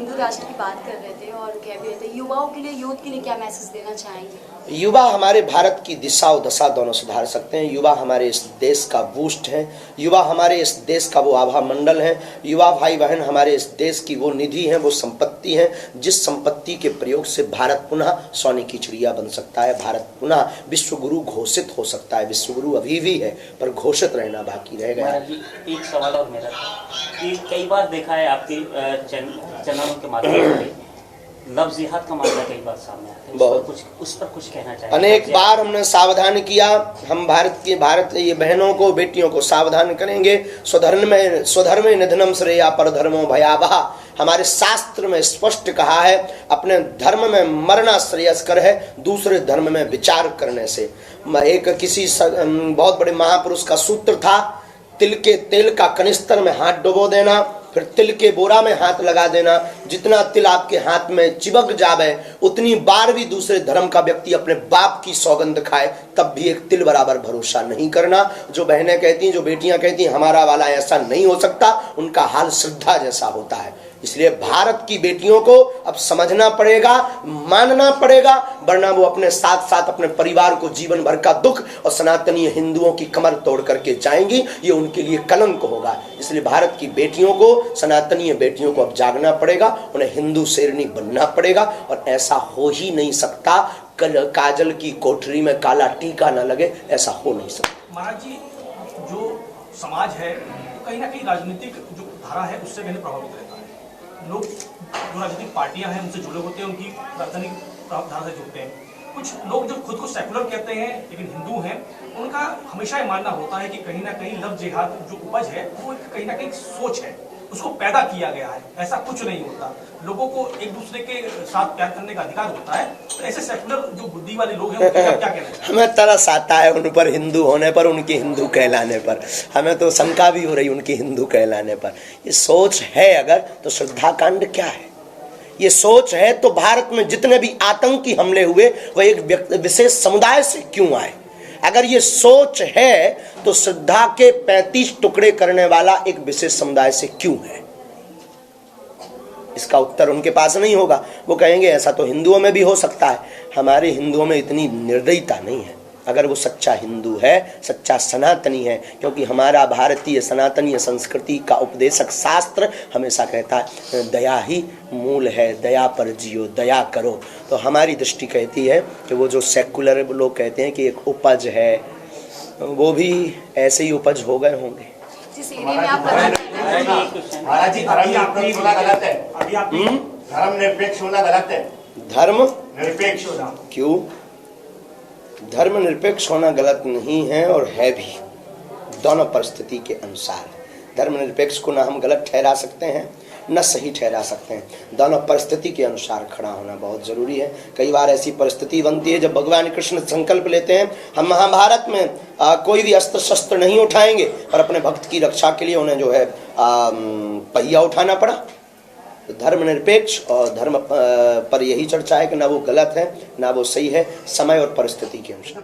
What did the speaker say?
हिंदू राष्ट्र की बात कर रहे थे और कह भी रहे थे युवाओं के लिए, यूथ के लिए क्या मैसेज देना चाहेंगे? युवा हमारे भारत की दिशा और दशा दोनों सुधार सकते हैं। युवा हमारे इस देश का बूस्ट है। युवा हमारे इस देश का वो आभा मंडल है। युवा भाई बहन हमारे इस देश की वो निधि है, वो संपत्ति है, जिस संपत्ति के प्रयोग से भारत पुनः सोने की चिड़िया बन सकता है। भारत पुनः विश्व गुरु घोषित हो सकता है। विश्व गुरु अभी भी है, पर घोषित रहना बाकी रह गया। एक सवाल और मेरा कि कई बार देखा है आपके चैनलों के माध्यम से लव जिहाद का मामला कई बार सामने आता है। बहुत उस पर कुछ कहना चाहिए? अनेक बार हमने सावधान किया। हम भारत ये बहनों को, बेटियों को सावधान करेंगे। स्वधर्म निधनम श्रेया परधर्मो भयावह। हमारे शास्त्र में स्पष्ट कहा है, अपने धर्म में मरना श्रेयस्कर है दूसरे धर्म में विचार करने से। एक किसी बहुत बड़े महापुरुष का सूत्र था, तिल के तेल का कनिस्तर में हाथ डुबो देना, फिर तिल के बोरा में हाथ लगा देना। जितना तिल आपके हाथ में चिपक जावे उतनी बार भी दूसरे धर्म का व्यक्ति अपने बाप की सौगंध खाए तब भी एक तिल बराबर भरोसा नहीं करना। जो बहनें कहती हैं, जो बेटियां कहती हैं हमारा वाला ऐसा नहीं हो सकता, उनका हाल श्रद्धा जैसा होता है। इसलिए भारत की बेटियों को अब समझना पड़ेगा, मानना पड़ेगा, वरना वो अपने साथ साथ अपने परिवार को जीवन भर का दुख और सनातनी हिंदुओं की कमर तोड़ करके जाएंगी। ये उनके लिए कलंक होगा। इसलिए भारत की बेटियों को, सनातनी बेटियों को अब जागना पड़ेगा, उन्हें हिंदू शेरनी बनना पड़ेगा। और ऐसा हो ही नहीं सकता काजल की कोठरी में काला टीका न लगे, ऐसा हो नहीं सकता। महाराज जी, जो समाज है कहीं ना कहीं राजनीतिक जो धारा है उससे कहीं प्रभावित रहता है। लोग जो राजनीतिक पार्टियां हैं उनसे जुड़े होते हैं, उनकी राजनीतिक धारा से जुड़ते हैं। कुछ लोग जो खुद को सेकुलर कहते हैं लेकिन हिंदू हैं, उनका हमेशा ये मानना होता है कि कहीं ना कहीं लव जिहाद जो उपज है वो कहीं ना कहीं सोच है, उसको पैदा किया गया है। ऐसा कुछ नहीं होता। लोगों को एक दूसरे के साथ प्यार करने का अधिकार होता है। तो ऐसे सेकुलर जो बुद्धि वाले लोग हैं क्या कहना है? हमें तरस आता है उन पर, हिंदू होने पर, उनकी हिंदू कहलाने पर। हमें तो शंका भी हो रही उनकी हिंदू कहलाने पर। ये सोच है अगर, तो श्रद्धा कांड क्या है? ये सोच है तो भारत में जितने भी आतंकी हमले हुए वह एक विशेष समुदाय से क्यों आए? अगर ये सोच है तो श्रद्धा के 35 टुकड़े करने वाला एक विशेष समुदाय से क्यों है? इसका उत्तर उनके पास नहीं होगा। वो कहेंगे ऐसा तो हिंदुओं में भी हो सकता है। हमारे हिंदुओं में इतनी निर्दयता नहीं है। अगर वो सच्चा हिंदू है, सच्चा सनातनी है, क्योंकि हमारा भारतीय सनातनीय संस्कृति का उपदेशक शास्त्र हमेशा कहता है दया ही मूल है, दया पर जियो, दया करो। तो हमारी दृष्टि कहती है कि वो जो सेकुलर लोग कहते हैं कि एक उपज है, वो भी ऐसे ही उपज हो गए होंगे। महाराज जी, धर्म निरपेक्ष होना गलत है। धर्म निरपेक्ष होना क्यों? धर्म निरपेक्ष होना गलत नहीं है और है भी, दोनों परिस्थिति के अनुसार। धर्म निरपेक्ष को ना हम गलत ठहरा सकते हैं न सही ठहरा सकते हैं। दोनों परिस्थिति के अनुसार खड़ा होना बहुत जरूरी है। कई बार ऐसी परिस्थिति बनती है जब भगवान कृष्ण संकल्प लेते हैं हम महाभारत में कोई भी अस्त्र शस्त्र नहीं उठाएंगे, और अपने भक्त की रक्षा के लिए उन्हें जो है पहिया उठाना पड़ा। तो धर्मनिरपेक्ष और धर्म पर यही चर्चा है कि ना वो गलत है ना वो सही है, समय और परिस्थिति के अनुसार।